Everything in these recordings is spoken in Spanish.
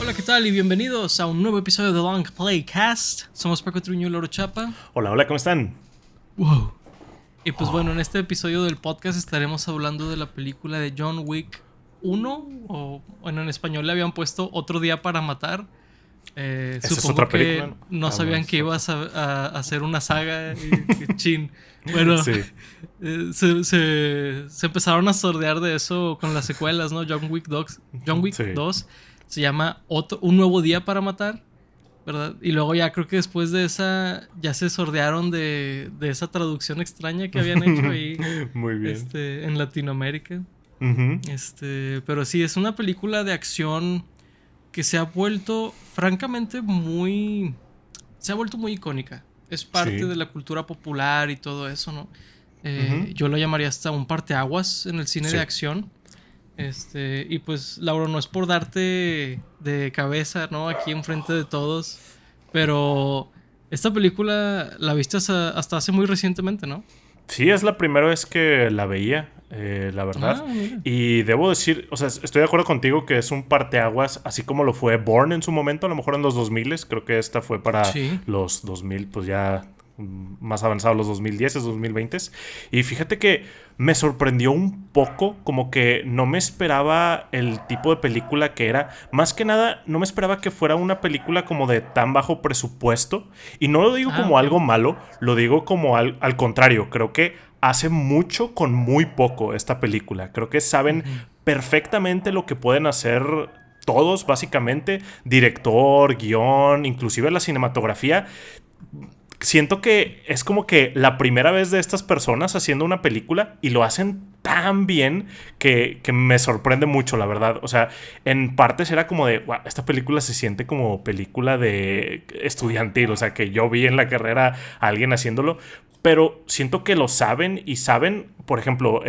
Hola, ¿qué tal? Y bienvenidos a un nuevo episodio de Long Playcast. Somos Paco Truño y Loro Chapa. Hola, hola, ¿cómo están? Wow. Y pues bueno, en este episodio del podcast estaremos hablando de la película de John Wick 1, o bueno, en español le habían puesto Otro Día para Matar. ¿Esa es Supongo otra película? que ¿No? no Ah, bueno, sabían que es otra. ibas a hacer una saga y chin. Bueno, Sí, se empezaron a sordear de eso con las secuelas, ¿no? John Wick sí. 2 se llama Un Nuevo Día para Matar, ¿verdad? Y luego ya creo que después de esa ya se sordearon de esa traducción extraña que habían hecho ahí Muy bien. en Latinoamérica. Ujú. Pero sí, es una película de acción que se ha vuelto, francamente, se ha vuelto muy icónica. Es parte Sí. de la cultura popular y todo eso, ¿no? Ujú. Yo lo llamaría hasta un parteaguas en el cine de Sí. acción. Y pues, Lauro, no es por darte de cabeza, ¿no? Aquí enfrente de todos. Pero esta película la viste hasta hace muy recientemente, ¿no? Sí, es la primera vez que la veía, la Ah, verdad. mira. Y debo decir, o sea, estoy de acuerdo contigo que es un parteaguas, así como lo fue Bourne en su momento, a lo mejor en los 2000. Creo que esta fue para Sí. los 2000, pues ya más avanzados los 2010, 2020. Y fíjate que me sorprendió un poco, como que no me esperaba el tipo de película que era. Más que nada, no me esperaba que fuera una película como de tan bajo presupuesto. Y no lo digo Ah, como ok. algo malo, lo digo como al contrario. Creo que hace mucho con muy poco esta película. Creo que saben Ujú. perfectamente lo que pueden hacer todos, básicamente. Director, guión, inclusive la cinematografía. Siento que es como que la primera vez de estas personas haciendo una película y lo hacen tan bien que me sorprende mucho, la verdad. O sea, en partes era como de, wow, esta película se siente como película de estudiantil, o sea, que yo vi en la carrera a alguien haciéndolo, pero siento que lo saben y saben, por ejemplo,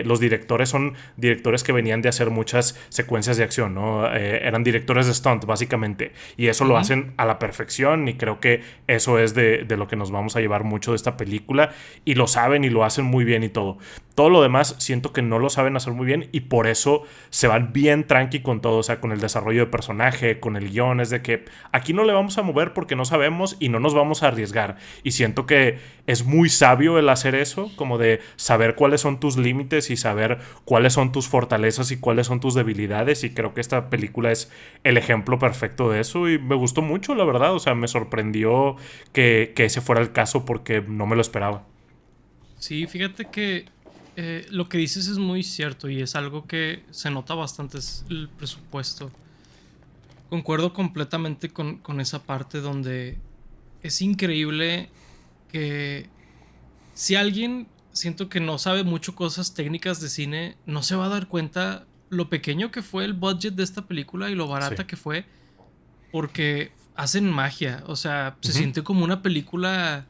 los directores son directores que venían de hacer muchas secuencias de acción, ¿no? Eran directores de stunt, básicamente, y eso lo Ujú. hacen a la perfección y creo que eso es de lo que nos vamos a llevar mucho de esta película y lo saben y lo hacen muy bien y todo. Todo lo demás siento que no lo saben hacer muy bien y por eso se van bien tranqui con todo, o sea, con el desarrollo de personaje, con el guión, es de que aquí no le vamos a mover porque no sabemos y no nos vamos a arriesgar. Y siento que es muy sabio el hacer eso, como de saber cuáles son tus límites y saber cuáles son tus fortalezas y cuáles son tus debilidades. Y creo que esta película es el ejemplo perfecto de eso y me gustó mucho, la verdad. O sea, me sorprendió que ese fuera el caso porque no me lo esperaba. Sí, fíjate que lo que dices es muy cierto y es algo que se nota bastante, es el presupuesto. Concuerdo completamente con esa parte donde es increíble que si alguien siento que no sabe mucho cosas técnicas de cine, no se va a dar cuenta lo pequeño que fue el budget de esta película y lo Sí. barata que fue, porque hacen magia. O sea, se Ujú. siente como una película.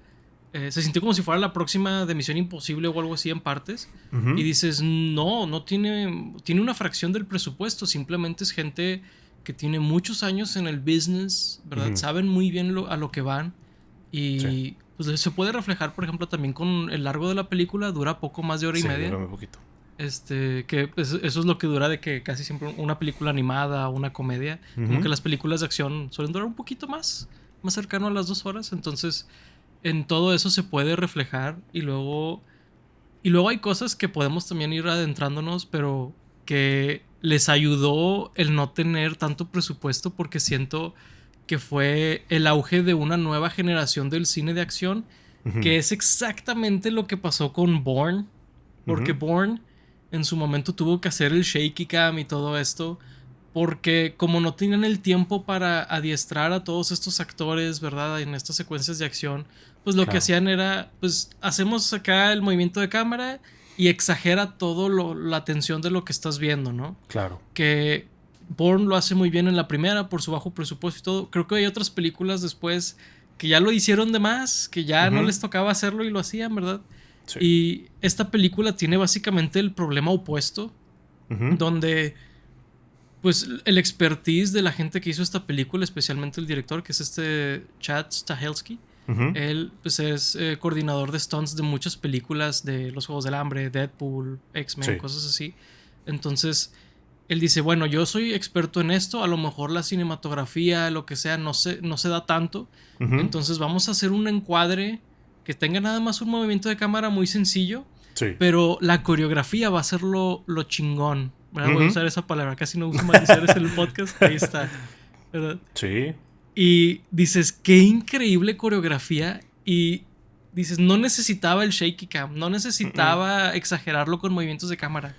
Se siente como si fuera la próxima de Misión Imposible o algo así en partes. Y Ujú. dices, no tiene una fracción del presupuesto. Simplemente es gente que tiene muchos años en el business, ¿verdad? Ujú. Saben muy bien a lo que van. Sí. Y pues se puede reflejar, por ejemplo, también con el largo de la película. Dura poco más de hora y Sí, media. dura muy poquito. Que pues, eso es lo que dura de que casi siempre una película animada o una comedia, como que Ujú. las películas de acción suelen durar un poquito más cercano a las 2 horas. Entonces, en todo eso se puede reflejar y luego hay cosas que podemos también ir adentrándonos, pero que les ayudó el no tener tanto presupuesto porque siento que fue el auge de una nueva generación del cine de acción, Ujú. que es exactamente lo que pasó con Bourne, porque Ujú. Bourne en su momento tuvo que hacer el shaky cam y todo esto, porque como no tenían el tiempo para adiestrar a todos estos actores, ¿verdad? En estas secuencias de acción, pues lo que Claro, hacían era, pues hacemos acá el movimiento de cámara y exagera todo la tensión de lo que estás viendo, ¿no? claro. Que Bourne lo hace muy bien en la primera por su bajo presupuesto y todo. Creo que hay otras películas después que ya lo hicieron de más, que ya no Ujú. les tocaba hacerlo y lo hacían, ¿verdad? Sí. Y esta película tiene básicamente el problema opuesto, Ujú. donde pues el expertise de la gente que hizo esta película, especialmente el director, que es Chad Stahelski, Ujú. él pues es coordinador de stunts de muchas películas de los Juegos del Hambre, Deadpool, X-Men, Sí. cosas así. Entonces, él dice, bueno, yo soy experto en esto, a lo mejor la cinematografía, lo que sea, no se da tanto. Ujú. Entonces vamos a hacer un encuadre que tenga nada más un movimiento de cámara muy sencillo, Sí. pero la coreografía va a ser lo chingón. ¿Verdad? Voy a Ujú. usar esa palabra, casi no uso maldiciones en el podcast, ahí está. ¿Verdad? Sí. Y dices, qué increíble coreografía. Y dices, no necesitaba el shaky cam, no Mm-mm. necesitaba exagerarlo con movimientos de cámara.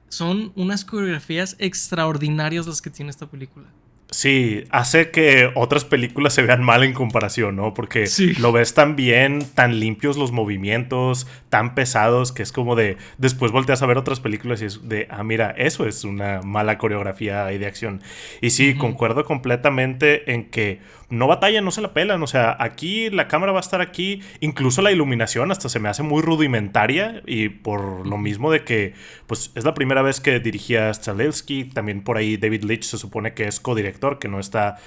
Son unas coreografías extraordinarias las que tiene esta película. Sí, hace que otras películas se vean mal en comparación, ¿no? Porque Sí. lo ves tan bien, tan limpios los movimientos, tan pesados, que es como de... Después volteas a ver otras películas y es de, ah, mira, eso es una mala coreografía ahí de acción. Y sí, Ujú. concuerdo completamente en que no batalla, no se la pelan. O sea, aquí la cámara va a estar aquí. Incluso la iluminación hasta se me hace muy rudimentaria. Y por lo Ujú. mismo de que, pues, es la primera vez que dirigía Stalewski. También por ahí David Leitch se supone que es codirector, que no está...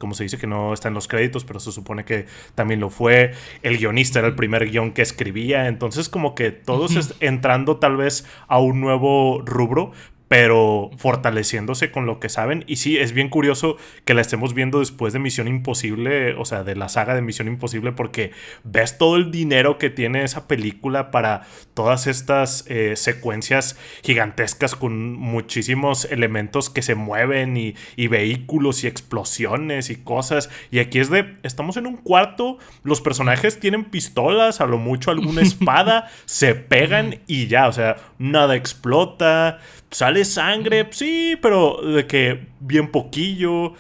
como se dice, que no está en los créditos, pero se supone que también lo fue. El guionista era el Ujú. primer guión que escribía. Entonces, como que todos Ujú. entrando tal vez a un nuevo rubro, pero Ujú. fortaleciéndose con lo que saben. Y sí, es bien curioso que la estemos viendo después de Misión Imposible, o sea, de la saga de Misión Imposible, porque ves todo el dinero que tiene esa película para todas estas secuencias gigantescas con muchísimos elementos que se mueven y vehículos y explosiones y cosas. Y aquí es de, estamos en un cuarto, los personajes tienen pistolas, a lo mucho alguna espada, se Ujú. pegan y ya, o sea, nada explota. Sale Ujú. sangre, sí, pero de que bien poquillo.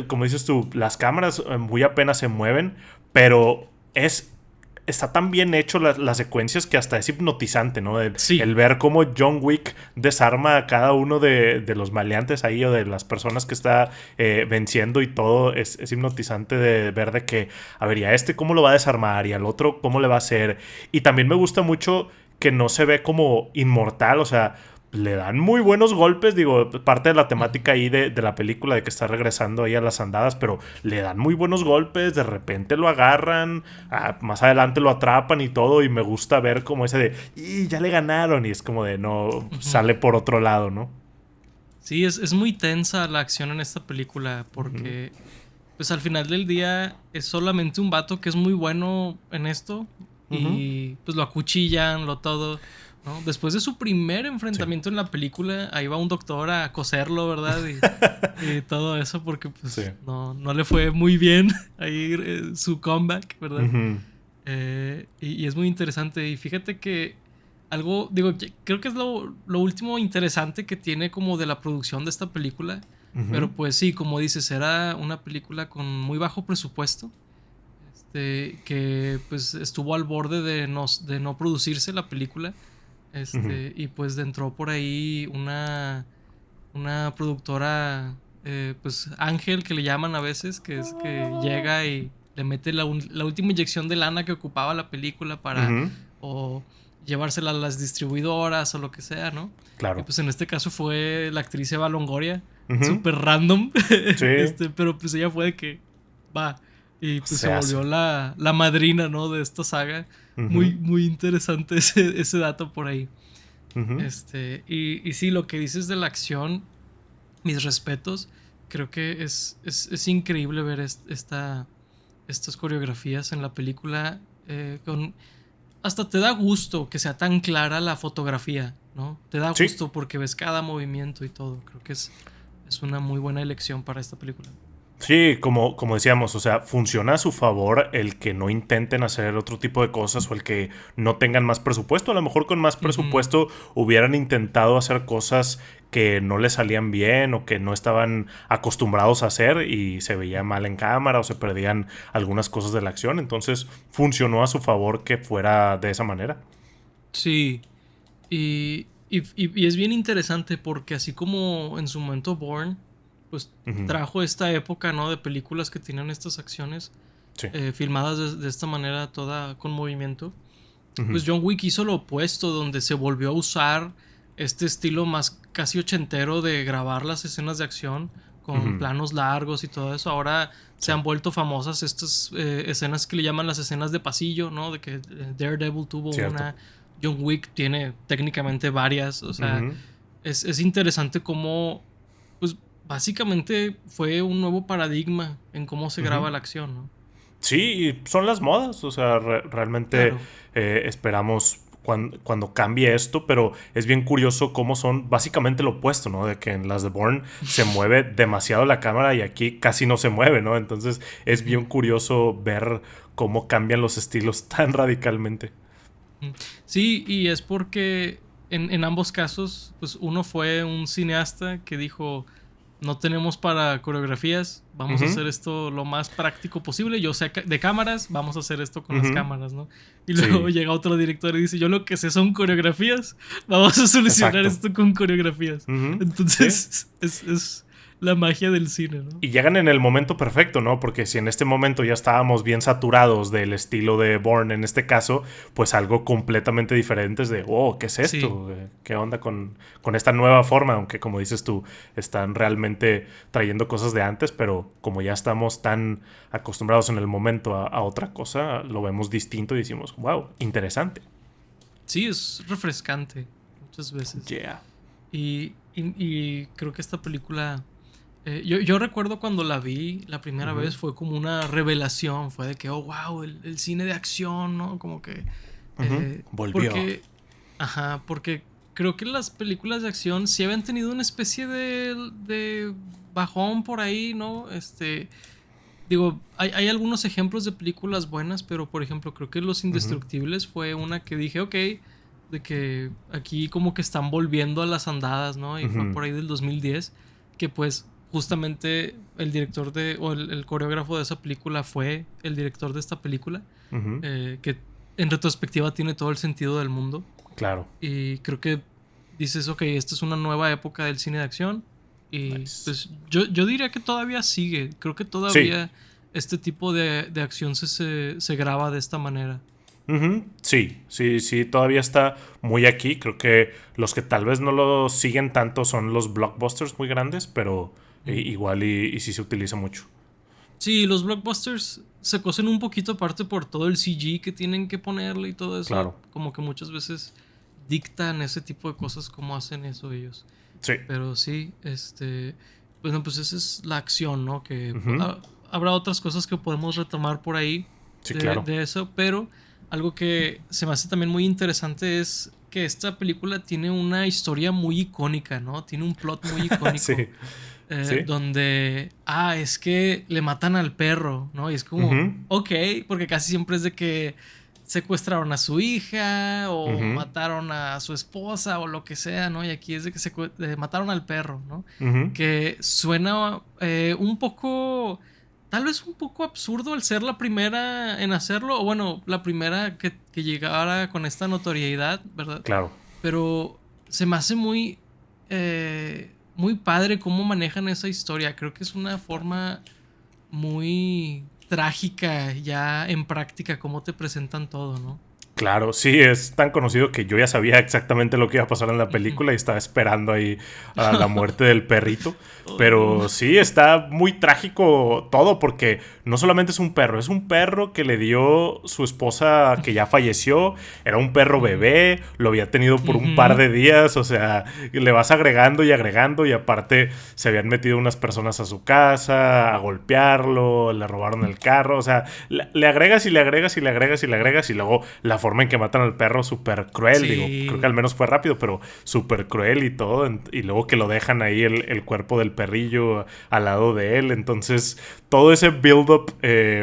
Como dices tú, las cámaras muy apenas se mueven, pero está tan bien hecho las secuencias que hasta es hipnotizante, ¿no? El Sí. ver cómo John Wick desarma a cada uno de los maleantes ahí o de las personas que está venciendo y todo es hipnotizante de ver de que, a ver, y a este cómo lo va a desarmar y al otro cómo le va a hacer. Y también me gusta mucho que no se ve como inmortal, o sea, le dan muy buenos golpes, digo, parte de la Ujú. temática ahí de la película de que está regresando ahí a las andadas, pero le dan muy buenos golpes, de repente lo agarran, más adelante lo atrapan y todo, y me gusta ver como ese de, y ya le ganaron, y es como de, no, Ujú. sale por otro lado, ¿no? Sí, es muy tensa la acción en esta película Ujú. porque, pues al final del día es solamente un vato que es muy bueno en esto Ujú. y pues lo acuchillan, lo todo, ¿no? Después de su primer Sí. enfrentamiento en la película, ahí va un doctor a coserlo, ¿verdad? Y todo eso porque Sí. pues no le fue muy bien ahí su comeback, ¿verdad? Ujú. Y es muy interesante. Y fíjate que algo, digo, creo que es lo último interesante que tiene como de la producción de esta película. Ujú. Pero pues sí, como dices, era una película con muy bajo presupuesto. Que pues estuvo al borde de no producirse la película. Ujú. Y pues entró por ahí una productora, pues Ángel, que le llaman a veces, que es que llega y le mete la última inyección de lana que ocupaba la película para Ujú. o llevársela a las distribuidoras o lo que sea, ¿no? Y Claro. pues en este caso fue la actriz Eva Longoria, Ujú. súper random, Sí. pero pues ella fue de que va y pues se Se hace. volvió la madrina, ¿no? De esta saga. Muy, Ujú. muy interesante ese dato por ahí. Ujú. Y sí, lo que dices de la acción, mis respetos. Creo que es increíble ver estas coreografías en la película. Hasta te da gusto que sea tan clara la fotografía, ¿no? Te da Sí. gusto porque ves cada movimiento y todo. Creo que es una muy buena elección para esta película. Sí, como decíamos, o sea, funciona a su favor el que no intenten hacer otro tipo de cosas o el que no tengan más presupuesto. A lo mejor con más Ujú. presupuesto hubieran intentado hacer cosas que no les salían bien o que no estaban acostumbrados a hacer y se veía mal en cámara o se perdían algunas cosas de la acción. Entonces funcionó a su favor que fuera de esa manera. Sí. Y es bien interesante porque así como en su momento Bourne, pues Ujú. trajo esta época, ¿no? De películas que tienen estas acciones Sí. filmadas de esta manera, toda con movimiento. Ujú. Pues John Wick hizo lo opuesto, donde se volvió a usar este estilo más casi ochentero de grabar las escenas de acción con Ujú. planos largos y todo eso. Ahora se Sí. han vuelto famosas estas escenas que le llaman las escenas de pasillo, ¿no? De que Daredevil tuvo Cierto. una, John Wick tiene técnicamente varias, o sea, Ujú. es interesante cómo, pues básicamente fue un nuevo paradigma en cómo se graba Ujú. la acción, ¿no? Sí, son las modas, o sea, realmente Claro. esperamos cuando cambie esto, pero es bien curioso cómo son básicamente lo opuesto, ¿no? De que en las de Bourne se mueve demasiado la cámara y aquí casi no se mueve, ¿no? Entonces es bien Ujú. curioso ver cómo cambian los estilos tan radicalmente. Mm. Sí, y es porque en ambos casos, pues uno fue un cineasta que dijo, no tenemos para coreografías, vamos a Ujú, hacer esto lo más práctico posible, yo sé de cámaras, vamos a hacer esto con las ujú. cámaras, ¿no? Y luego Sí, llega otro director y dice, yo lo que sé son coreografías, vamos a solucionar exacto. esto con coreografías. Ujú, sí. Entonces, es la magia del cine, ¿no? Y llegan en el momento perfecto, ¿no? Porque si en este momento ya estábamos bien saturados del estilo de Bourne en este caso, pues algo completamente diferente es de, oh, ¿qué es Sí. esto? ¿Qué onda con esta nueva forma? Aunque como dices tú, están realmente trayendo cosas de antes, pero como ya estamos tan acostumbrados en el momento a otra cosa, lo vemos distinto y decimos, wow, interesante. Sí, es refrescante muchas veces. Yeah. Y creo que esta película, yo recuerdo cuando la vi la primera Ujú, vez fue como una revelación, fue de que, oh, wow, el cine de acción, ¿no? Como que, ujú. Volvió. porque, ajá, porque creo que las películas de acción sí habían tenido una especie de bajón por ahí, ¿no? Digo, hay algunos ejemplos de películas buenas, pero por ejemplo, creo que Los Ujú, Indestructibles fue una que dije, ok, de que aquí como que están volviendo a las andadas, ¿no? Y fue ujú, por ahí del 2010, que pues justamente el director o el coreógrafo de esa película fue el director de esta película, ujú. que en retrospectiva tiene todo el sentido del mundo. Claro. Y creo que dices, ok, esta es una nueva época del cine de acción. Y Nice. pues yo diría que todavía sigue. Creo que Sí. todavía este tipo de acción se graba de esta manera. Ujú, sí, sí, sí, todavía está muy aquí. Creo que los que tal vez no lo siguen tanto son los blockbusters muy grandes, pero Mm. igual y sí se utiliza mucho. Sí, los blockbusters se cosen un poquito aparte por todo el CG que tienen que ponerle y todo eso. Claro. Como que muchas veces dictan ese tipo de cosas como hacen eso ellos. Sí. Pero sí, bueno, pues esa es la acción, ¿no? Que Ujú, habrá otras cosas que podemos retomar por ahí sí, claro. de eso, pero algo que se me hace también muy interesante es que esta película tiene una historia muy icónica, ¿no? Tiene un plot muy icónico Sí. Sí. donde, es que le matan al perro, ¿no? Y es como, Ujú, ok, porque casi siempre es de que secuestraron a su hija o ujú, mataron a su esposa o lo que sea, ¿no? Y aquí es de que mataron al perro, ¿no? ujú, Que suena un poco, tal vez un poco absurdo al ser la primera en hacerlo, o bueno, la primera que llegara con esta notoriedad, ¿verdad? claro. Pero se me hace muy padre cómo manejan esa historia. Creo que es una forma muy trágica ya en práctica cómo te presentan todo, ¿no? Claro, sí, es tan conocido que yo ya sabía exactamente lo que iba a pasar en la Ujú. película y estaba esperando ahí a la muerte del perrito. Oh, no. Pero sí, está muy trágico todo porque no solamente es un perro que le dio su esposa que ya falleció, era un perro Ujú. bebé, lo había tenido por un par Ujú. de días, o sea, le vas agregando y aparte se habían metido unas personas a su casa a golpearlo, le robaron el carro, o sea, le agregas y le agregas y le agregas y le agregas y luego la forma en que matan al perro súper cruel, digo, creo que al Sí. menos fue rápido, pero súper cruel y todo, y luego que lo dejan ahí el cuerpo del perrillo al lado de él, entonces todo ese build-up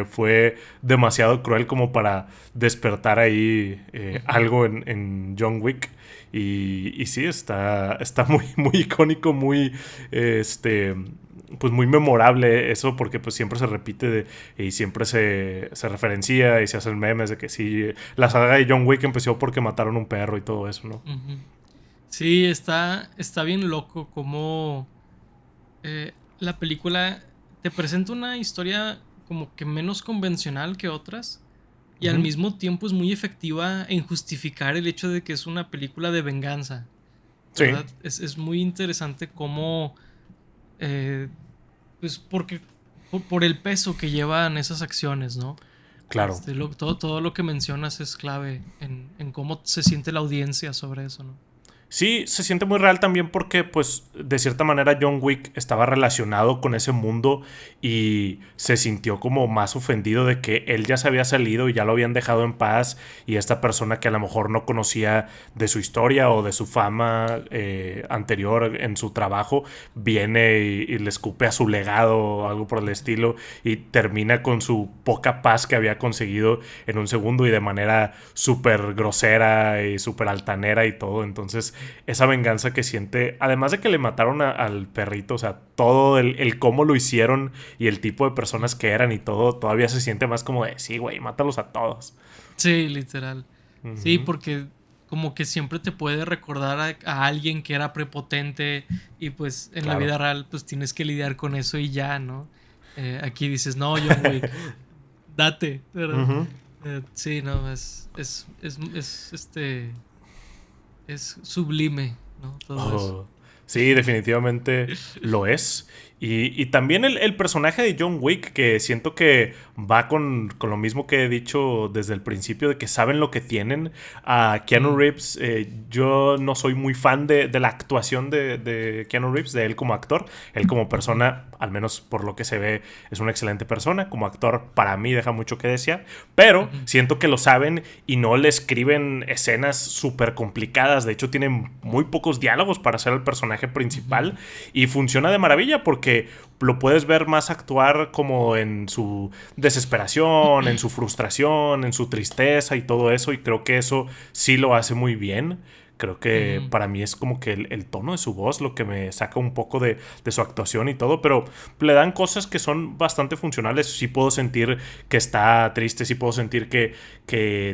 fue demasiado cruel como para despertar ahí Ujú. algo en John Wick. Y sí, está muy, muy icónico, muy, pues muy memorable eso porque pues siempre se repite y siempre se referencia y se hacen memes de que sí, la saga de John Wick empezó porque mataron un perro y todo eso, ¿no? Ujú. Sí, está bien loco como la película te presenta una historia como que menos convencional que otras y al Ujú. mismo tiempo es muy efectiva en justificar el hecho de que es una película de venganza, Sí, ¿verdad? Es muy interesante cómo, eh, pues porque por el peso que llevan esas acciones, ¿no? claro. Todo lo que mencionas es clave en cómo se siente la audiencia sobre eso, ¿no? Sí, se siente muy real también porque, pues, de cierta manera John Wick estaba relacionado con ese mundo y se sintió como más ofendido de que él ya se había salido y ya lo habían dejado en paz y esta persona que a lo mejor no conocía de su historia o de su fama anterior en su trabajo viene y le escupe a su legado o algo por el estilo y termina con su poca paz que había conseguido en un segundo y de manera súper grosera y súper altanera y todo. Entonces esa venganza que siente, además de que le mataron al perrito, o sea, todo el cómo lo hicieron y el tipo de personas que eran y todo, todavía se siente más como de, sí, güey, mátalos a todos. Sí, literal. Sí, Ujú. porque como que siempre te puede recordar a alguien que era prepotente y pues en la Claro. vida real pues tienes que lidiar con eso y ya, ¿no? Aquí dices, no, John Wick, date, ¿verdad? Ujú. Sí, no, es sublime, ¿no? Todo eso. Oh, sí, definitivamente lo es. Y también el personaje de John Wick, que siento que va con lo mismo que he dicho desde el principio, de que saben lo que tienen. A Keanu Mm, Reeves, yo no soy muy fan de la actuación de Keanu Reeves, de él como actor. Él como ujú, persona, al menos por lo que se ve, es una excelente persona. Como actor, para mí deja mucho que desear. Pero ujú, siento que lo saben y no le escriben escenas súper complicadas. De hecho, tienen muy pocos diálogos para ser el personaje ujú. principal. Y funciona de maravilla porque lo puedes ver más actuar como en su desesperación, en su frustración, en su tristeza y todo eso. Y creo que eso sí lo hace muy bien. Creo que Ujú. para mí es como que el tono de su voz lo que me saca un poco de su actuación y todo, pero le dan cosas que son bastante funcionales. Sí puedo sentir que está triste, sí puedo sentir que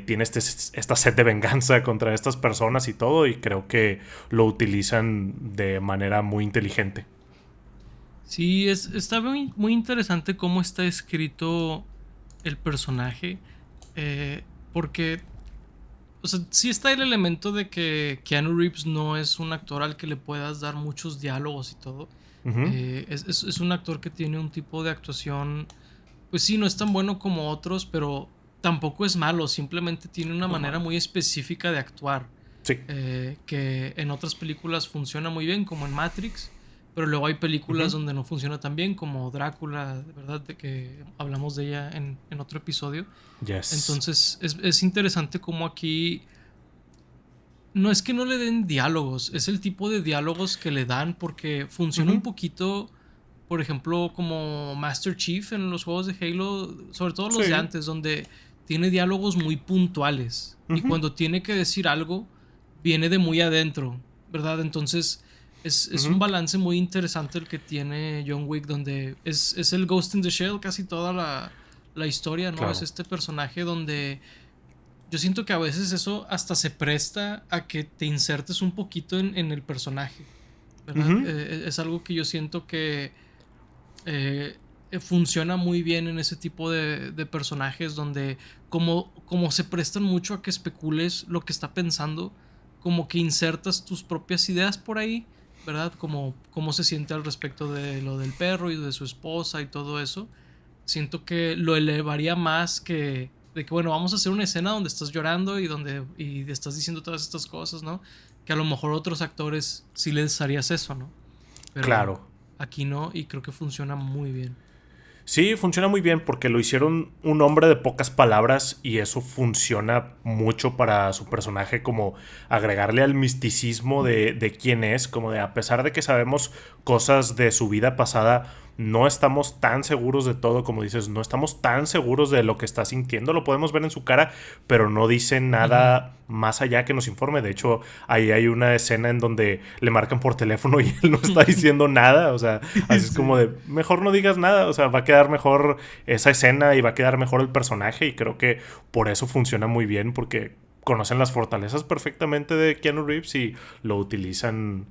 tiene esta sed de venganza contra estas personas y todo, y creo que lo utilizan de manera muy inteligente. Sí, está muy interesante cómo está escrito el personaje. Porque, o sea, sí está el elemento de que Keanu Reeves no es un actor al que le puedas dar muchos diálogos y todo. Ujú. Es un actor que tiene un tipo de actuación, pues sí, no es tan bueno como otros, pero tampoco es malo, simplemente tiene una manera muy específica de actuar, Sí. que en otras películas funciona muy bien, como en Matrix, pero luego hay películas Ujú. donde no funciona tan bien, como Drácula, de verdad, de que hablamos de ella en otro episodio. Yes. Entonces es interesante cómo aquí no es que no le den diálogos, es el tipo de diálogos que le dan porque funciona un Ujú. poquito, por ejemplo, como Master Chief en los juegos de Halo, sobre todo los de Sí. antes, donde tiene diálogos muy puntuales y Ujú. cuando tiene que decir algo, viene de muy adentro, ¿verdad? Entonces es un Ujú. balance muy interesante el que tiene John Wick, donde es el Ghost in the Shell casi toda la historia, ¿no? Es Claro. este personaje donde yo siento que a veces eso hasta se presta a que te insertes un poquito en el personaje, ¿verdad? Ujú. Es algo que yo siento que eh, funciona muy bien en ese tipo de personajes donde como se prestan mucho a que especules lo que está pensando, como que insertas tus propias ideas por ahí, ¿verdad? Como cómo se siente al respecto de lo del perro y de su esposa y todo eso. Siento que lo elevaría más que de que bueno, vamos a hacer una escena donde estás llorando y estás diciendo todas estas cosas, ¿no? Que a lo mejor otros actores sí les harías eso, ¿no? Pero Claro. aquí no y creo que funciona muy bien. Sí, funciona muy bien porque lo hicieron un hombre de pocas palabras y eso funciona mucho para su personaje, como agregarle al misticismo de quién es, como de a pesar de que sabemos cosas de su vida pasada, no estamos tan seguros de todo, como dices, no estamos tan seguros de lo que está sintiendo, lo podemos ver en su cara, pero no dice Ujú. nada más allá que nos informe. De hecho, ahí hay una escena en donde le marcan por teléfono y él no está diciendo nada, o sea, así es como Sí. de, mejor no digas nada, o sea, va a quedar mejor esa escena y va a quedar mejor el personaje y creo que por eso funciona muy bien porque conocen las fortalezas perfectamente de Keanu Reeves y lo utilizan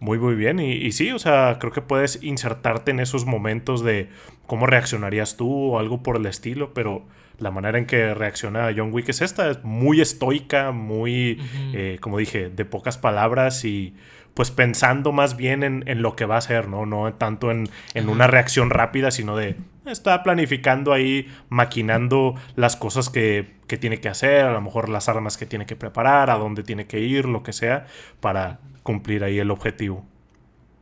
muy muy bien y sí, o sea, creo que puedes insertarte en esos momentos de cómo reaccionarías tú o algo por el estilo, pero la manera en que reacciona John Wick es esta, es muy estoica, muy, Ujú. como dije, de pocas palabras y pues pensando más bien en lo que va a hacer, ¿no? No tanto en una Ajá. reacción rápida, sino de está planificando ahí, maquinando las cosas que tiene que hacer, a lo mejor las armas que tiene que preparar, a dónde tiene que ir, lo que sea, para Ujú. cumplir ahí el objetivo.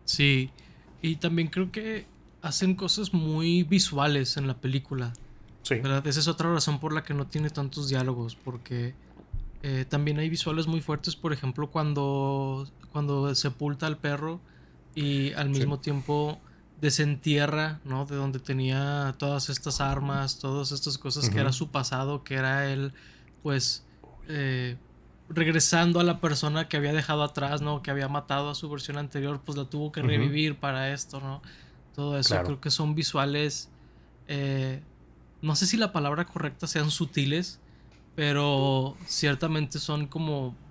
Sí, y también creo que hacen cosas muy visuales en la película, Sí, ¿verdad? Esa es otra razón por la que no tiene tantos diálogos, porque también hay visuales muy fuertes, por ejemplo, cuando sepulta al perro y al sí. mismo tiempo desentierra, ¿no? De donde tenía todas estas armas, todas estas cosas que era Ujú, su pasado, que era él, pues, eh, regresando a la persona que había dejado atrás, ¿no? Que había matado a su versión anterior, pues la tuvo que ujú, revivir para esto, ¿no? Todo eso claro. creo que son visuales, eh, no sé si la palabra correcta sean sutiles, pero ciertamente son como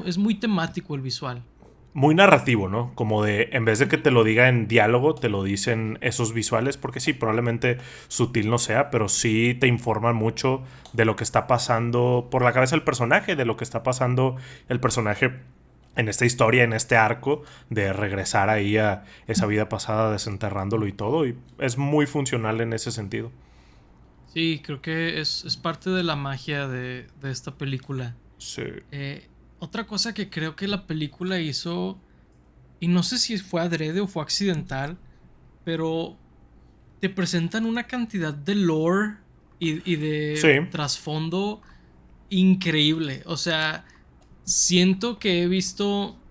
es muy temático el visual. Muy narrativo, ¿no? Como de, en vez de que Ujú, te lo diga en diálogo, te lo dicen esos visuales, porque sí, probablemente sutil no sea, pero sí te informan mucho de lo que está pasando por la cabeza del personaje, de lo que está pasando el personaje en esta historia, en este arco, de regresar ahí a esa vida pasada, desenterrándolo y todo, y es muy funcional en ese sentido. sí, creo que es parte de la magia de esta película. Sí. Otra cosa que creo que la película hizo, y no sé si fue adrede o fue accidental, pero te presentan una cantidad de lore y de Sí. trasfondo increíble. O sea, siento que he visto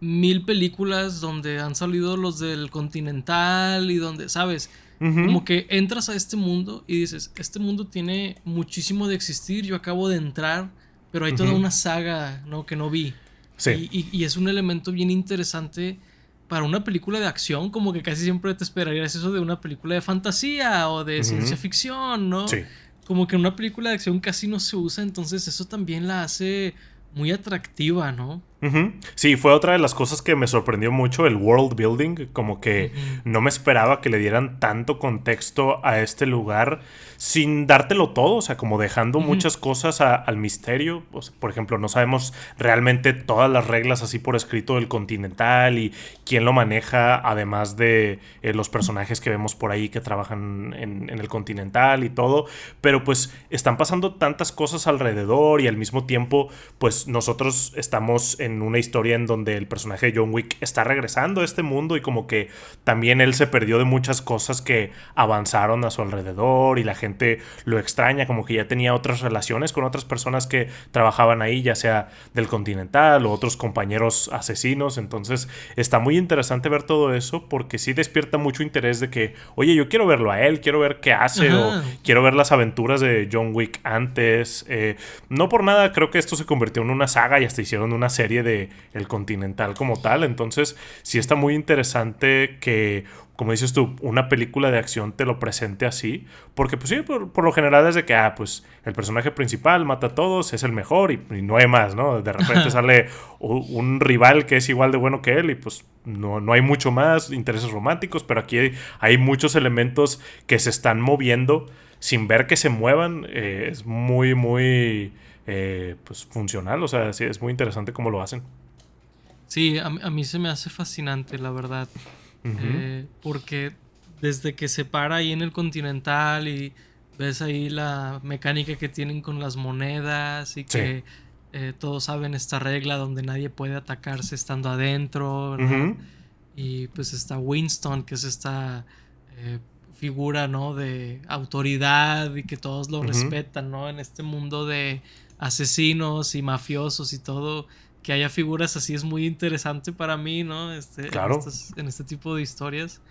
1000 películas donde han salido los del Continental y donde, ¿sabes? Ujú, Como que entras a este mundo y dices, este mundo tiene muchísimo de existir, yo acabo de entrar, pero hay toda ujú. una saga, ¿no? Que no vi. Sí. Y es un elemento bien interesante para una película de acción, como que casi siempre te esperarías eso de una película de fantasía o de ciencia Ujú. ficción, ¿no? Sí. Como que en una película de acción casi no se usa, entonces eso también la hace muy atractiva, ¿no? Ujú. Sí, fue otra de las cosas que me sorprendió mucho, el world building, como que Ujú, no me esperaba que le dieran tanto contexto a este lugar sin dártelo todo, o sea, como dejando ujú. muchas cosas al misterio. O sea, por ejemplo, no sabemos realmente todas las reglas así por escrito del Continental y quién lo maneja, además de los personajes que vemos por ahí que trabajan en el Continental y todo, pero pues están pasando tantas cosas alrededor y al mismo tiempo pues nosotros estamos en una historia en donde el personaje de John Wick está regresando a este mundo y como que también él se perdió de muchas cosas que avanzaron a su alrededor y la gente lo extraña, como que ya tenía otras relaciones con otras personas que trabajaban ahí, ya sea del Continental o otros compañeros asesinos, entonces está muy interesante ver todo eso porque sí despierta mucho interés de que, oye, yo quiero verlo a él, quiero ver qué hace o Ajá. quiero ver las aventuras de John Wick antes, no por nada creo que esto se convirtió en una saga y hasta hicieron una serie de El Continental como tal. Entonces sí está Ujú. muy interesante que, como dices tú, una película de acción te lo presente así. Porque pues sí, por lo general es de que, pues el personaje principal mata a todos, es el mejor y no hay más, ¿no? De repente Ajá. sale un rival que es igual de bueno que él y pues no hay mucho más, intereses románticos, pero aquí hay muchos elementos que se están moviendo sin ver que se muevan, es muy, muy pues funcional. O sea, sí, es muy interesante cómo lo hacen. Sí, a mí se me hace fascinante, la verdad. Ujú, Porque desde que se para ahí en el Continental y ves ahí la mecánica que tienen con las monedas y sí. que todos saben esta regla donde nadie puede atacarse estando adentro, ¿verdad? Ujú, Y pues está Winston, que es esta eh, figura, ¿no? De autoridad y que todos lo ujú, respetan, ¿no? En este mundo de asesinos y mafiosos y todo, que haya figuras así es muy interesante para mí, ¿no? claro. En este tipo de historias.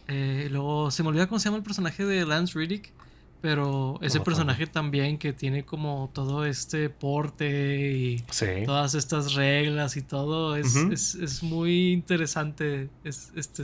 Luego se me olvida cómo se llama el personaje de Lance Riddick, pero No ese me acuerdo. personaje también que tiene como todo este porte y Sí. todas estas reglas y todo, Ujú. es muy interesante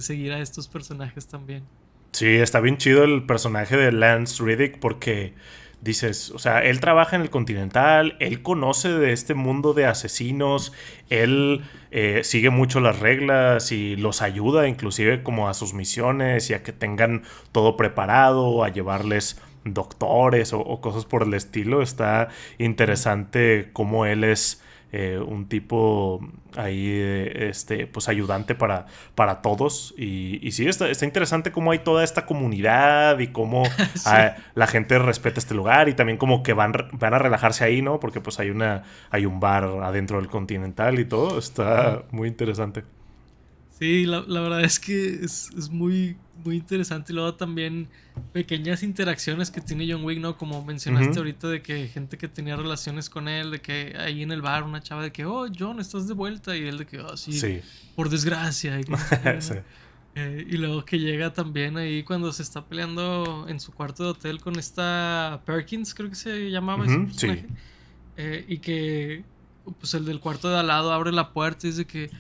seguir a estos personajes también. Sí, está bien chido el personaje de Lance Riddick porque dices, o sea, él trabaja en el Continental, él conoce de este mundo de asesinos, él Ujú, sigue mucho las reglas y los ayuda inclusive como a sus misiones y a que tengan todo preparado, a llevarles doctores o cosas por el estilo. Está interesante cómo él es un tipo ahí, pues ayudante para todos. Y sí, está interesante cómo hay toda esta comunidad y cómo Sí. la gente respeta este lugar y también como que van a relajarse ahí, ¿no? Porque pues hay un bar adentro del Continental y todo. Ujú. Está muy interesante. Sí, la verdad es que es muy, muy interesante. Y luego también pequeñas interacciones que tiene John Wick, ¿no? Como mencionaste Ujú. ahorita de que gente que tenía relaciones con él, de que ahí en el bar una chava de que, oh, John, estás de vuelta. Y él de que, oh, sí, Sí. por desgracia, y que no sé qué, Sí. ¿no? Y luego que llega también ahí cuando se está peleando en su cuarto de hotel con esta Perkins, creo que se llamaba ese Ujú. Sí. personaje. Y que pues el del cuarto de al lado abre la puerta y dice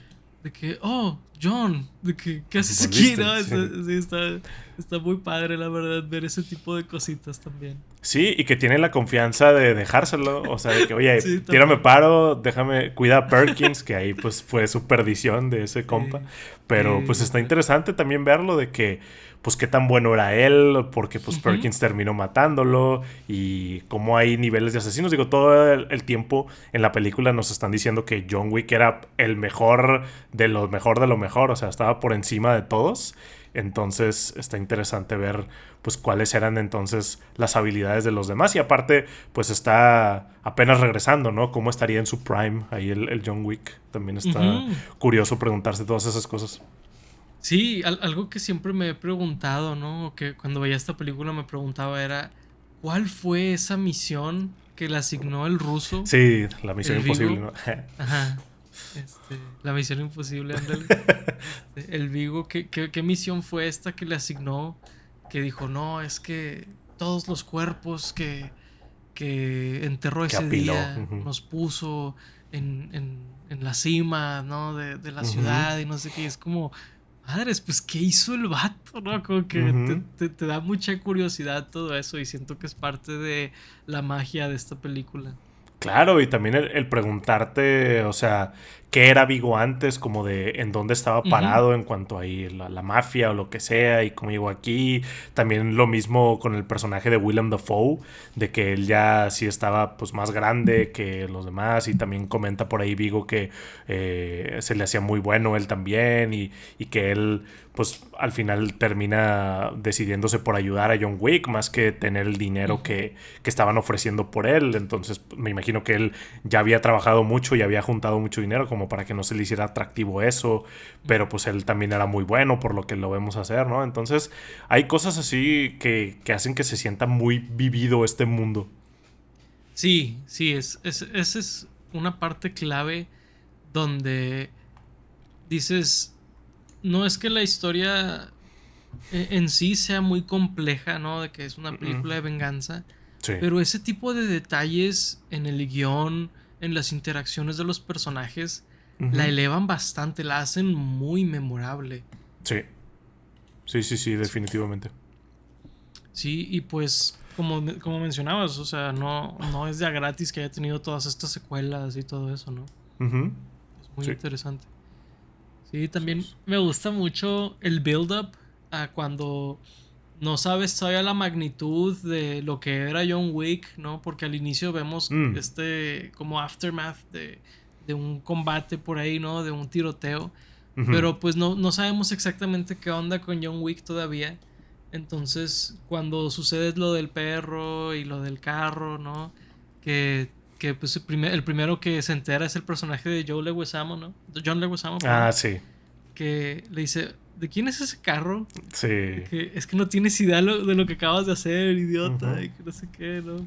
de que, oh, John, de que, ¿qué haces aquí? Volviste. ¿No? Sí. Sí, está muy padre, la verdad, ver ese tipo de cositas también. Sí, y que tiene la confianza de dejárselo. O sea, de que, oye, Sí, tírame también. paro, déjame, cuida a Perkins, que ahí pues fue su perdición de ese compa. Sí, Pero sí, pues está literal. interesante también verlo de que, pues qué tan bueno era él, porque pues Ujú, Perkins terminó matándolo y cómo hay niveles de asesinos. Digo, todo el tiempo en la película nos están diciendo que John Wick era el mejor de lo mejor de lo mejor. O sea, estaba por encima de todos. Entonces está interesante ver pues cuáles eran entonces las habilidades de los demás. Y aparte, pues está apenas regresando, ¿no? ¿Cómo estaría en su prime ahí el John Wick? También está ujú. curioso preguntarse todas esas cosas. Sí, algo que siempre me he preguntado, ¿no? Que cuando veía esta película me preguntaba era, ¿cuál fue esa misión que le asignó el ruso, Sí, la misión el imposible, Vigo? ¿no? Ajá. La misión imposible, ándale. El Vigo, ¿qué misión fue esta que le asignó? Que dijo, no, es que todos los cuerpos que enterró Que ese apiló. día Ujú. nos puso en la cima, ¿no? De la Ujú. ciudad y no sé qué. Es como, madres, pues, ¿qué hizo el vato, no? Como que Ujú. te da mucha curiosidad todo eso y siento que es parte de la magia de esta película. Claro, y también el preguntarte, o sea, qué era Vigo antes, como de en dónde estaba Ujú, parado en cuanto a ahí la mafia o lo que sea, y cómo llegó aquí. También lo mismo con el personaje de Willem Dafoe, de que él ya sí estaba pues más grande que los demás, y también comenta por ahí Vigo que se le hacía muy bueno él también, y que él pues al final termina decidiéndose por ayudar a John Wick más que tener el dinero ujú. que estaban ofreciendo por él. Entonces me imagino que él ya había trabajado mucho y había juntado mucho dinero como para que no se le hiciera atractivo eso, pero pues él también era muy bueno por lo que lo vemos hacer, ¿no? Entonces hay cosas así que hacen que se sienta muy vivido este mundo. Sí, sí, esa es una parte clave donde dices, no es que la historia en sí sea muy compleja, ¿no? De que es una película de venganza, Sí. pero ese tipo de detalles en el guión, en las interacciones de los personajes, la Ujú. elevan bastante, la hacen muy memorable. Sí. Sí, sí, sí, definitivamente. Sí, y pues, como mencionabas, o sea, no es de a gratis que haya tenido todas estas secuelas y todo eso, ¿no? Ujú. Es muy Sí. interesante. Sí, también me gusta mucho el build-up a cuando no sabes todavía la magnitud de lo que era John Wick, ¿no? Porque al inicio vemos Mm. como aftermath de un combate por ahí, ¿no? De un tiroteo. Ujú. Pero pues no sabemos exactamente qué onda con John Wick todavía. Entonces, cuando sucede lo del perro y lo del carro, ¿no? Que pues el primero que se entera es el personaje de Joe Leguizamo, ¿no? John Leguizamo, perdón. Ah, sí. Que le dice, ¿de quién es ese carro? De Sí. que es que no tienes idea de lo que acabas de hacer, idiota, Ujú. y que no sé qué, ¿no?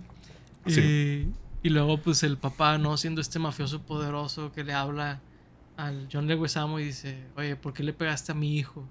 Sí. Y luego, pues el papá, ¿no? Siendo este mafioso poderoso que le habla al John Leguizamo y dice, oye, ¿por qué le pegaste a mi hijo?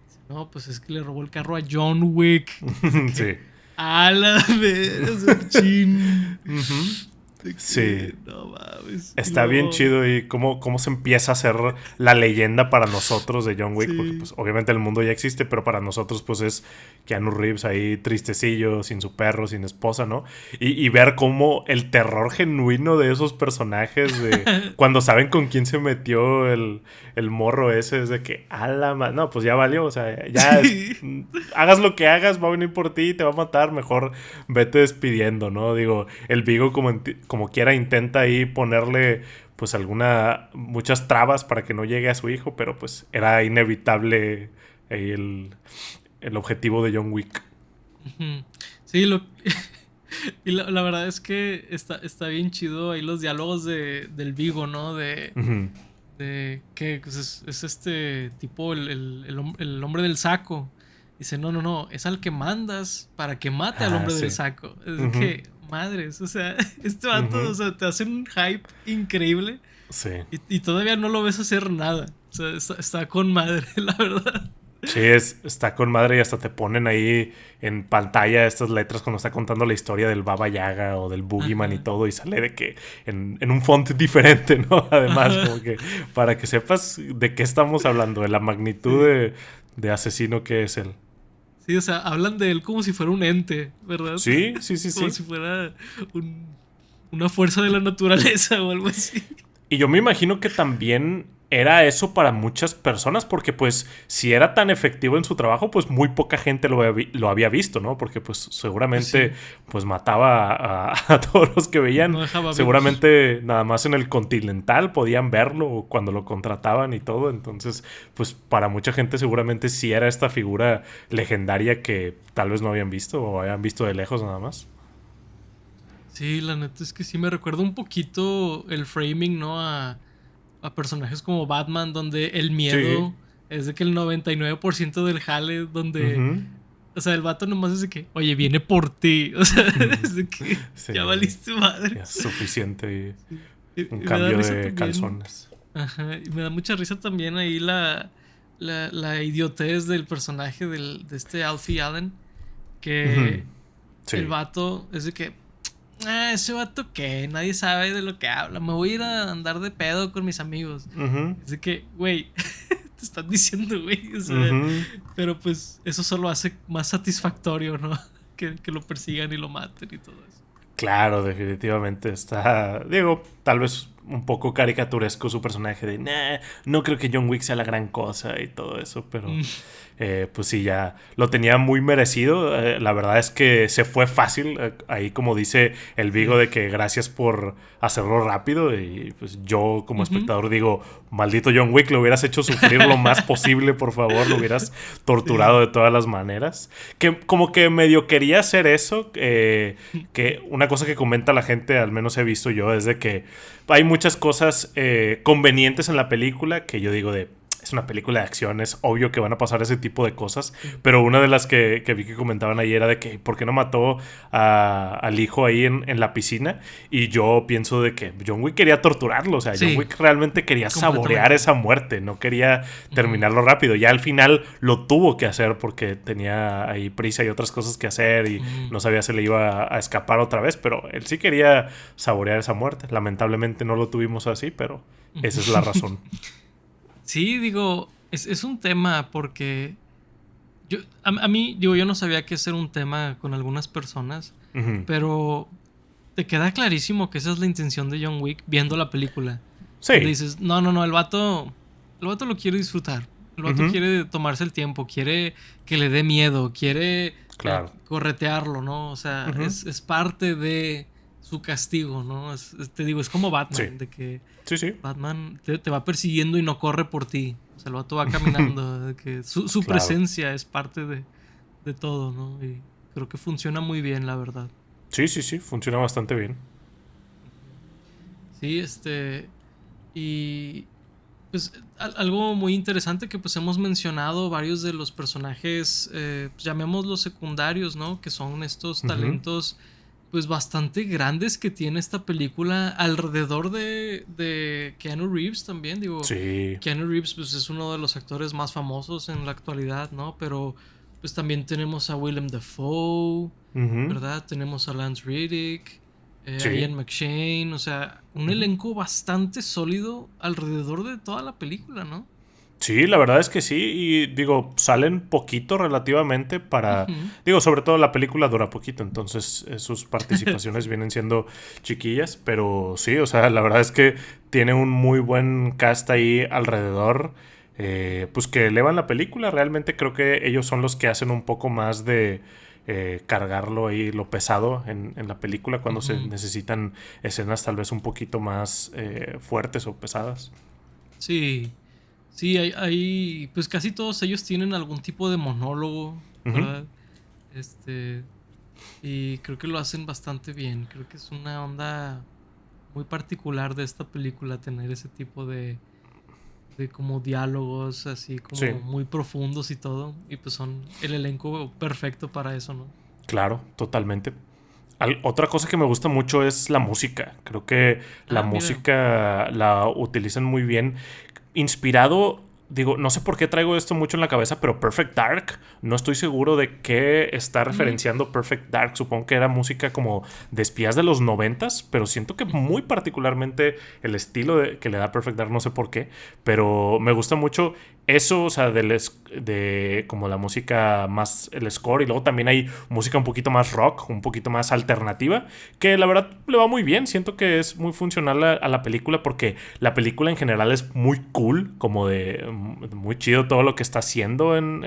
Dice, no, pues es que le robó el carro a John Wick. Así que, Sí. a la vez, o sea, chin. Ujú. De Sí. que, no mames. Y Está bien luego, chido y cómo se empieza a hacer la leyenda para nosotros de John Wick, porque sí. pues obviamente el mundo ya existe, pero para nosotros pues es Keanu Reeves ahí tristecillo, sin su perro, sin esposa, ¿no? Y ver cómo el terror genuino de esos personajes, de cuando saben con quién se metió el morro ese, es de que, no, pues ya valió, o sea, Sí. hagas lo que hagas, va a venir por ti y te va a matar, mejor vete despidiendo, ¿no? Digo, el Vigo como quiera intenta ahí ponerle pues muchas trabas para que no llegue a su hijo, pero pues era inevitable ahí el objetivo de John Wick. Ujú. Sí, y la verdad es que está bien chido ahí los diálogos del Vigo, ¿no? Ujú. De que pues, es este tipo, el hombre del saco. Dice, no, no, no, es al que mandas para que mate al Ah, hombre sí. del saco. Es Ujú, que, madres, o sea, este vato, o ujú. sea, te hace un hype increíble Sí. y todavía no lo ves hacer nada. O sea, está con madre, la verdad. Sí, está con madre y hasta te ponen ahí en pantalla estas letras cuando está contando la historia del Baba Yaga o del Boogeyman y Ajá, todo y sale de que en un font diferente, ¿no? Además, ajá. como que para que sepas de qué estamos hablando, de la magnitud Sí. de asesino que es él. Sí, o sea, hablan de él como si fuera un ente, ¿verdad? Sí, sí, sí, Como sí. si fuera un- una fuerza de la naturaleza o algo así. Y yo me imagino que también era eso para muchas personas, porque pues si era tan efectivo en su trabajo, pues muy poca gente lo había visto, ¿no? Porque pues Pues seguramente sí, pues mataba a todos los que veían, no dejaba vivos. seguramente nada más en el Continental podían verlo o cuando lo contrataban y todo, entonces pues para mucha gente seguramente sí era esta figura legendaria que tal vez no habían visto o habían visto de lejos nada más. Sí, la neta es que sí me recuerda un poquito el framing, ¿no? A personajes como Batman, donde el Sí. miedo es de que el 99% del jale, donde, Ujú. o sea, el vato nomás es de que, oye, viene por ti. O sea, es de que ya Sí, valiste madre. ya es suficiente Sí. un Y me da cambio risa de también. calzones. Ajá, y me da mucha risa también ahí la idiotez del personaje de este Alfie Allen. Ujú. Que el Sí. vato es de que, ese vato que nadie sabe de lo que habla. Me voy a ir a andar de pedo con mis amigos. Ujú. Es de que, güey, te están diciendo, güey. O sea, Ujú. pero pues eso solo hace más satisfactorio, ¿no? Que lo persigan y lo maten y todo eso. Claro, definitivamente está. Digo, tal vez un poco caricaturesco su personaje de nah, no creo que John Wick sea la gran cosa y todo eso, pero Mm, pues sí, ya lo tenía muy merecido. La verdad es que se fue fácil. Ahí, como dice el Vigo, sí. de que gracias por hacerlo rápido. Y pues yo, como Ujú. espectador, digo: maldito John Wick, lo hubieras hecho sufrir lo más posible, por favor. Lo hubieras torturado Sí. de todas las maneras. Que como que medio quería hacer eso. Que una cosa que comenta la gente, al menos he visto yo, es de que hay muchas cosas convenientes en la película que yo digo de es una película de acción, es obvio que van a pasar ese tipo de cosas, Sí. pero una de las que vi que comentaban ayer era de que ¿por qué no mató al hijo ahí en la piscina? Y yo pienso de que John Wick quería torturarlo, o sea, John Sí, Wick realmente quería saborear completamente. esa muerte, no quería Ujú, terminarlo rápido, ya al final lo tuvo que hacer porque tenía ahí prisa y otras cosas que hacer y ujú. no sabía si le iba a escapar otra vez, pero él sí quería saborear esa muerte, lamentablemente no lo tuvimos así, pero esa es la Ujú. razón. Sí, digo, es un tema porque a mí, digo, yo no sabía que ese era un tema con algunas personas, Ujú. pero te queda clarísimo que esa es la intención de John Wick viendo la película. Donde Sí. dices, no, no, no, el vato lo quiere disfrutar. El vato Ujú. quiere tomarse el tiempo, quiere que le dé miedo, quiere Claro. corretearlo, ¿no? O sea, Ujú. es parte de su castigo, ¿no? Te digo, es como Sí. Batman, de que Sí, sí. Batman te va persiguiendo y no corre por ti. O sea, el vato va caminando. De que su Claro. presencia es parte de todo, ¿no? Y creo que funciona muy bien, la verdad. Sí, sí, sí. Funciona bastante bien. Ujú. Sí, y pues algo muy interesante que pues hemos mencionado varios de los personajes, pues, llamémoslos secundarios, ¿no? Que son estos Ujú. talentos pues bastante grandes que tiene esta película alrededor de Keanu Reeves también. Digo, Sí. Keanu Reeves pues es uno de los actores más famosos en la actualidad, ¿no? Pero pues también tenemos a Willem Dafoe, Ujú. ¿verdad? Tenemos a Lance Reddick. Sí. Ian McShane, o sea, un elenco bastante sólido alrededor de toda la película, ¿no? Sí, la verdad es que sí. Y digo, salen poquito relativamente para. Ujú. Digo, sobre todo la película dura poquito, entonces sus participaciones vienen siendo chiquillas. Pero sí, o sea, la verdad es que tiene un muy buen cast ahí alrededor. Pues que elevan la película. Realmente creo que ellos son los que hacen un poco más de cargarlo ahí, lo pesado en la película, cuando se Ujú. necesitan escenas tal vez un poquito más fuertes o pesadas. Sí, sí, pues casi todos ellos tienen algún tipo de monólogo, Ujú. ¿verdad? Este, y creo que lo hacen bastante bien. Creo que es una onda muy particular de esta película tener ese tipo de como diálogos así Sí. como muy profundos y todo. Y pues son el elenco perfecto para eso, ¿no? Claro, totalmente. Otra cosa que me gusta mucho es la música. Creo que la Ah, mira. música la utilizan muy bien. Inspirado, digo, no sé por qué traigo esto mucho en la cabeza, pero Perfect Dark, no estoy seguro de qué está Mm, referenciando Perfect Dark. Supongo que era música como de espías de los noventas, pero siento que muy ujú, particularmente el estilo que le da Perfect Dark, no sé por qué, pero me gusta mucho eso, o sea, de como la música más el score, y luego también hay música un poquito más rock, un poquito más alternativa, que la verdad le va muy bien. Siento que es muy funcional a la película, porque la película en general es muy cool, como de muy chido todo lo que está haciendo en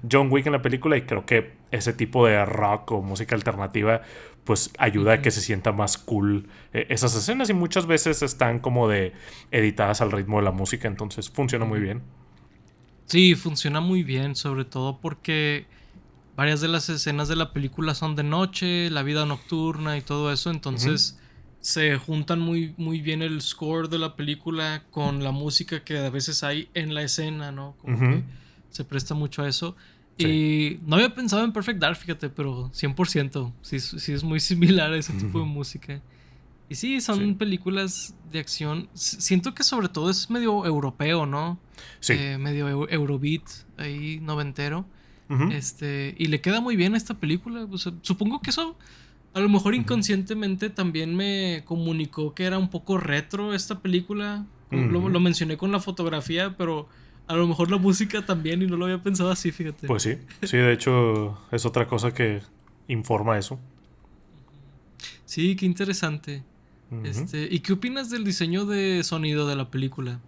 John Wick en la película, y creo que ese tipo de rock o música alternativa pues ayuda a que ujú. se sienta más cool esas escenas, y muchas veces están como de editadas al ritmo de la música, entonces funciona muy Ujú. bien. Sí, funciona muy bien, sobre todo porque varias de las escenas de la película son de noche, la vida nocturna y todo eso, Ujú. entonces se juntan muy bien el score de la película con la música que a veces hay en la escena, ¿no? Como Ujú. que se presta mucho a eso. Sí. Y no había pensado en Perfect Dark, fíjate, pero 100%, sí, sí es muy similar a ese tipo de música. Y sí, Sí. son películas de acción. Siento que sobre todo es medio europeo, ¿no? Sí. Medio Eurobeat, ahí noventero. Ujú. Y le queda muy bien a esta película. O sea, supongo que eso a lo mejor Ujú. inconscientemente también me comunicó que era un poco retro esta película. Ujú. Lo mencioné con la fotografía, pero a lo mejor la música también y no lo había pensado así, fíjate. Pues sí. Sí, de hecho es otra cosa que informa eso. Ujú. Sí, qué interesante. Ujú. ¿Y qué opinas del diseño de sonido de la película?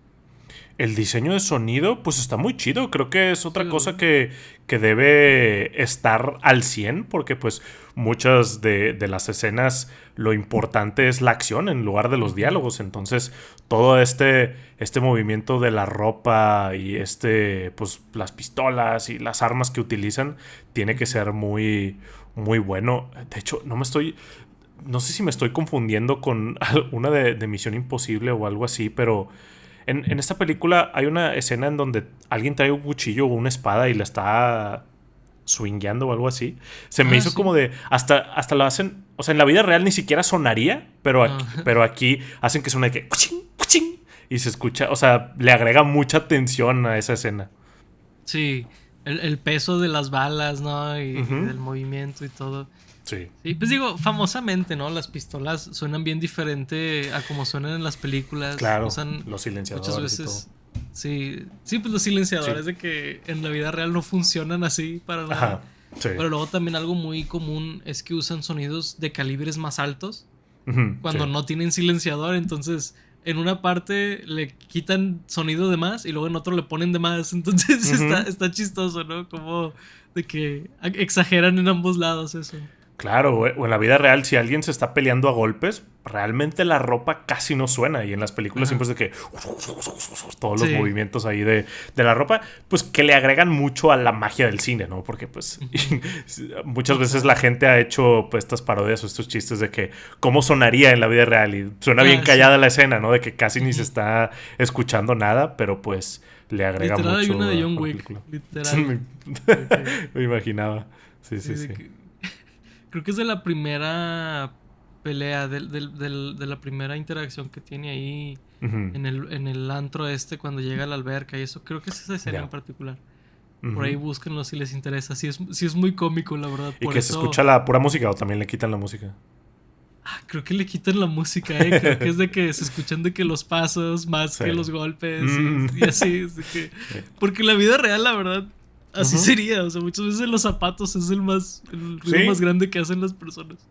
El diseño de sonido, pues está muy chido. Creo que es Sí, otra cosa ¿verdad? que debe estar al 100, porque pues muchas de las escenas lo importante es la acción en lugar de los Ujú, diálogos. Entonces, todo este movimiento de la ropa y pues las pistolas y las armas que utilizan, tiene que ujú. ser muy, muy bueno. De hecho, no sé si me estoy confundiendo con una de Misión Imposible o algo así, pero en esta película hay una escena en donde alguien trae un cuchillo o una espada y la está swingueando o algo así. Se me Ah, hizo como sí. de. Hasta lo hacen. O sea, en la vida real ni siquiera sonaría, No. pero aquí hacen que suene de que. Cuchín, cuchín, y se escucha. O sea, le agrega mucha tensión a esa escena. Sí, el peso de las balas, ¿no? Y Ujú. del movimiento y todo. Sí, Sí, pues digo, famosamente, ¿no? Las pistolas suenan bien diferente a como suenan en las películas. claro. Usan Los muchas silenciadores y todo. veces. Sí, sí, pues los Sí. silenciadores de que en la vida real no funcionan así para nada. Ajá. Sí. Pero luego también algo muy común es que usan sonidos de calibres más altos Ujú. cuando Sí. no tienen silenciador. Entonces, en una parte le quitan sonido de más y luego en otro le ponen de más. Entonces Ujú. está chistoso, ¿no? Como de que exageran en ambos lados eso. Claro, o en la vida real, si alguien se está peleando a golpes, realmente la ropa casi no suena. Y en las películas siempre Ajá. es de que todos los Sí. movimientos ahí de la ropa, pues que le agregan mucho a la magia del cine, ¿no? Porque pues Ujú. muchas Sí, veces la claro. gente ha hecho pues estas parodias o estos chistes de que cómo sonaría en la vida real, y suena bien Ah, sí. callada la escena, ¿no? De que casi ni se Ujú. está escuchando nada, pero pues le agrega Literal hay una mucho de a John la Wick. película. Literal. De que, Me imaginaba. Sí, sí, sí, sí. creo que es de la primera pelea, de la primera interacción que tiene ahí Ujú. en el antro cuando llega a la alberca y eso. Creo que es esa escena en Ya. particular. Por ahí Ujú. búsquenlo si les interesa. Sí es muy cómico, la verdad. ¿Y Por que se eso. escucha la pura música o también le quitan la música? Creo que le quitan la música, creo que es de que se escuchan de que los pasos más Sí. que los golpes y así, es de que... Sí. Porque la vida real, la verdad, así Ujú. sería, o sea, muchas veces los zapatos es el ruido más Sí, grande que hacen las personas.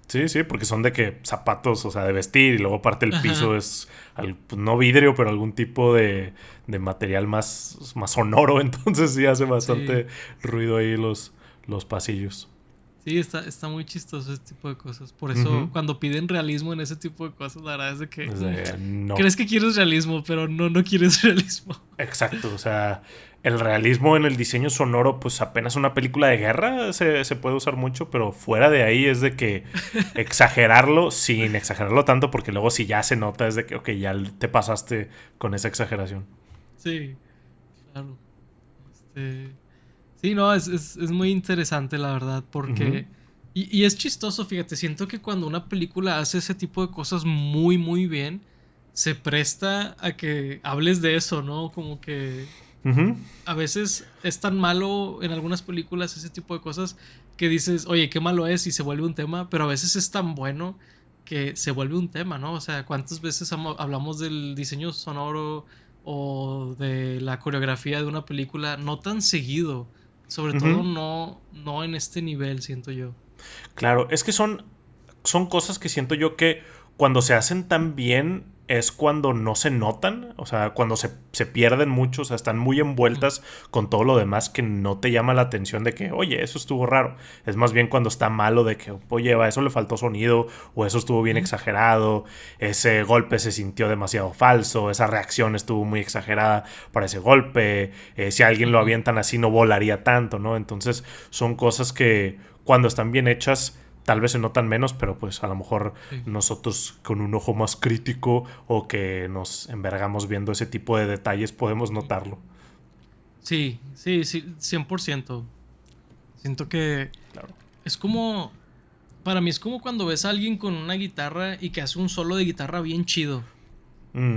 sí, sí, porque son de que zapatos, o sea, de vestir, y luego aparte el piso Ajá, es, pues, no vidrio, pero algún tipo de material más sonoro, entonces sí hace sí. bastante ruido ahí los pasillos. Sí, está muy chistoso ese tipo de cosas. Por eso, Ujú. cuando piden realismo en ese tipo de cosas, la verdad es de que No. crees que quieres realismo, pero no quieres realismo. Exacto, o sea, el realismo en el diseño sonoro, pues apenas una película de guerra se puede usar mucho, pero fuera de ahí es de que exagerarlo sin exagerarlo tanto, porque luego si ya se nota es de que, ok, ya te pasaste con esa exageración. Sí, claro. Este, sí, no, es muy interesante, la verdad, Ujú, porque... Y es chistoso, fíjate, siento que cuando una película hace ese tipo de cosas muy, muy bien, se presta a que hables de eso, ¿no? Como que ujú, a veces es tan malo en algunas películas ese tipo de cosas que dices, oye, qué malo es y se vuelve un tema, pero a veces es tan bueno que se vuelve un tema, ¿no? O sea, ¿cuántas veces hablamos del diseño sonoro o de la coreografía de una película? No tan seguido, sobre todo ujú. no en este nivel, siento yo. Claro, es que son cosas que siento yo que cuando se hacen tan bien es cuando no se notan, o sea, cuando se pierden mucho, o sea, están muy Ujú, envueltas con todo lo demás que no te llama la atención de que, oye, eso estuvo raro. Es más bien cuando está malo de que, oye, a eso le faltó sonido, o eso estuvo bien ujú, exagerado, ese golpe se sintió demasiado falso, esa reacción estuvo muy exagerada para ese golpe, si a alguien lo ujú, avientan así no volaría tanto, ¿no? Entonces son cosas que cuando están bien hechas tal vez se notan menos, pero pues a lo mejor sí. nosotros con un ojo más crítico o que nos envergamos viendo ese tipo de detalles podemos Ujú. notarlo. Sí, sí, sí, 100%. Siento que Claro. es como, para mí es como cuando ves a alguien con una guitarra y que hace un solo de guitarra bien chido.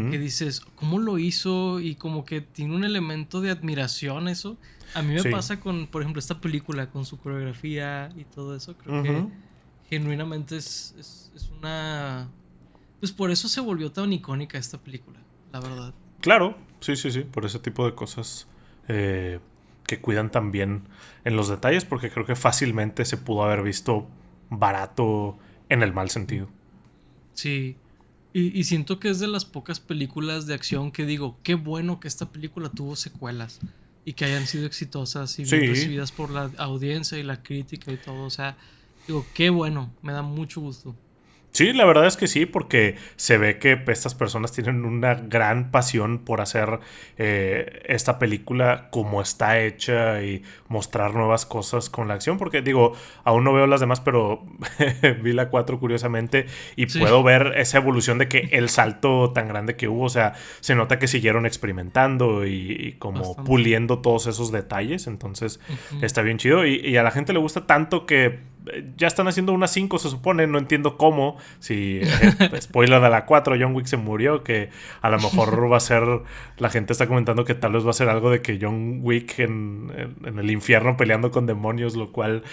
Que Mm, dices, ¿cómo lo hizo? Y como que tiene un elemento de admiración eso. A mí me sí. pasa con, por ejemplo, esta película, con su coreografía y todo eso. Creo que Ujú. genuinamente es una... Pues por eso se volvió tan icónica esta película, la verdad. Claro, sí, sí, sí, por ese tipo de cosas eh, que cuidan también en los detalles, porque creo que fácilmente se pudo haber visto barato en el mal sentido. Sí. Y siento que es de las pocas películas de acción que digo, qué bueno que esta película tuvo secuelas y que hayan sido exitosas y bien Sí, recibidas por la audiencia y la crítica y todo. O sea, digo, qué bueno, me da mucho gusto. sí, la verdad es que sí, porque se ve que estas personas tienen una gran pasión por hacer esta película como está hecha y mostrar nuevas cosas con la acción, porque digo, aún no veo las demás, pero vi la 4 curiosamente y Sí, puedo ver esa evolución de que el salto tan grande que hubo, o sea, se nota que siguieron experimentando y como bastante. puliendo todos esos detalles, entonces Ujú. está bien chido y a la gente le gusta tanto que ya están haciendo una 5 se supone, no entiendo cómo. Si, spoiler de la 4 John Wick se murió, que a lo mejor va a ser, la gente está comentando que tal vez va a ser algo de que John Wick en el infierno peleando con demonios, lo cual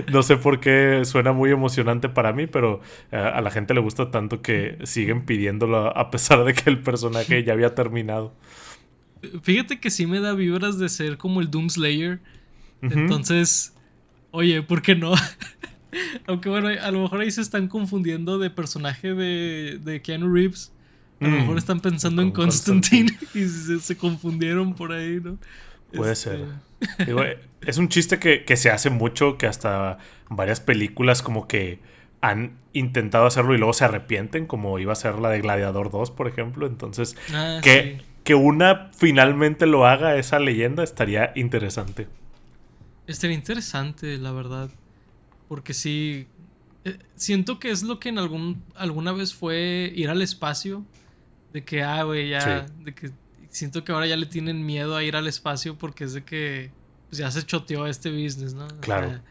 no sé por qué suena muy emocionante para mí, pero a la gente le gusta tanto que siguen pidiéndolo a pesar de que el personaje ya había terminado. Fíjate que sí me da vibras de ser como el Doomslayer. Ujú. Entonces, oye, ¿por qué no? Aunque bueno, a lo mejor ahí se están confundiendo de personaje de Keanu Reeves. A lo mejor Mm, están pensando en con Constantine. Constantine y se confundieron por ahí, ¿no? Puede ser. Este. Digo, es un chiste que se hace mucho, que hasta varias películas como que han intentado hacerlo y luego se arrepienten, como iba a ser la de Gladiador 2 por ejemplo. Entonces, Ah, que, sí. que una finalmente lo haga esa leyenda estaría interesante. Estaría interesante, la verdad. Porque sí. Siento que es lo que alguna vez fue ir al espacio. De que, güey, Sí, ya. De que siento que ahora ya le tienen miedo a ir al espacio porque es de que. Pues ya se choteó este business, ¿no? O claro. sea.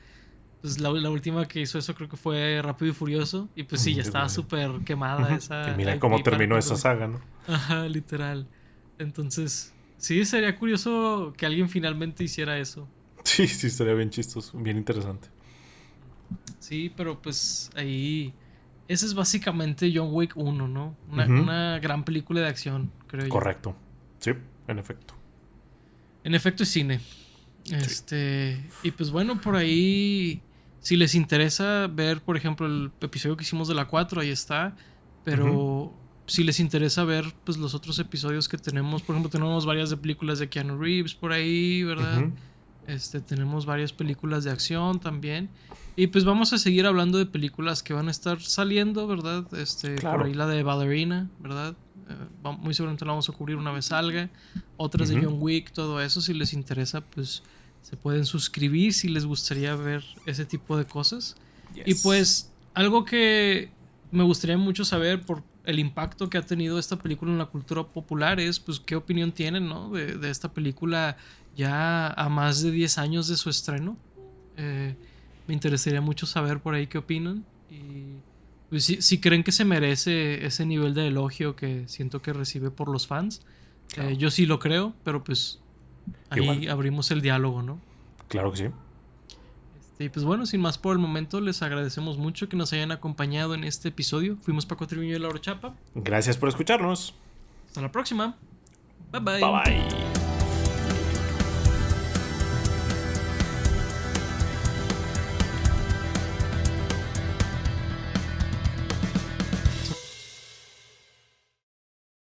Pues la última que hizo eso creo que fue Rápido y Furioso. Y pues sí, ya estaba súper quemada Y esa mira cómo IP para terminó esa cuando. saga, ¿no? Ajá, literal. Entonces, sí, sería curioso que alguien finalmente hiciera eso. Sí, sí, estaría bien chistoso, bien interesante. Sí, pero pues ahí. ese es básicamente John Wick 1, ¿no? Ujú. Una gran película de acción, creo yo. Correcto. Sí, en efecto. En efecto es cine. Sí. Y pues bueno, por ahí, si les interesa ver, por ejemplo, el episodio que hicimos de la 4 ahí está. Ujú. Pero si les interesa ver, pues los otros episodios que tenemos, por ejemplo, tenemos varias de películas de Keanu Reeves por ahí, ¿verdad? Ujú. Tenemos varias películas de acción también. Y pues vamos a seguir hablando de películas que van a estar saliendo, ¿verdad? Por ahí Claro. la de Ballerina, ¿verdad? Muy seguramente la vamos a cubrir una vez salga. Otras de Ujú. John Wick, todo eso. Si les interesa, pues se pueden suscribir si les gustaría ver ese tipo de cosas. Y Yes. pues algo que me gustaría mucho saber por el impacto que ha tenido esta película en la cultura popular es, pues, qué opinión tienen, ¿no? De esta película ya a más de 10 años de su estreno. Eh, Me interesaría mucho saber por ahí qué opinan. Y pues, si creen que se merece ese nivel de elogio que siento que recibe por los fans. Claro. Yo sí lo creo, pero pues Igual. ahí abrimos el diálogo, ¿no? Claro que sí. Y pues bueno, sin más por el momento, les agradecemos mucho que nos hayan acompañado en este episodio. Fuimos Paco Triviño y Laura Chapa. Gracias por escucharnos. Hasta la próxima. Bye Bye bye. bye.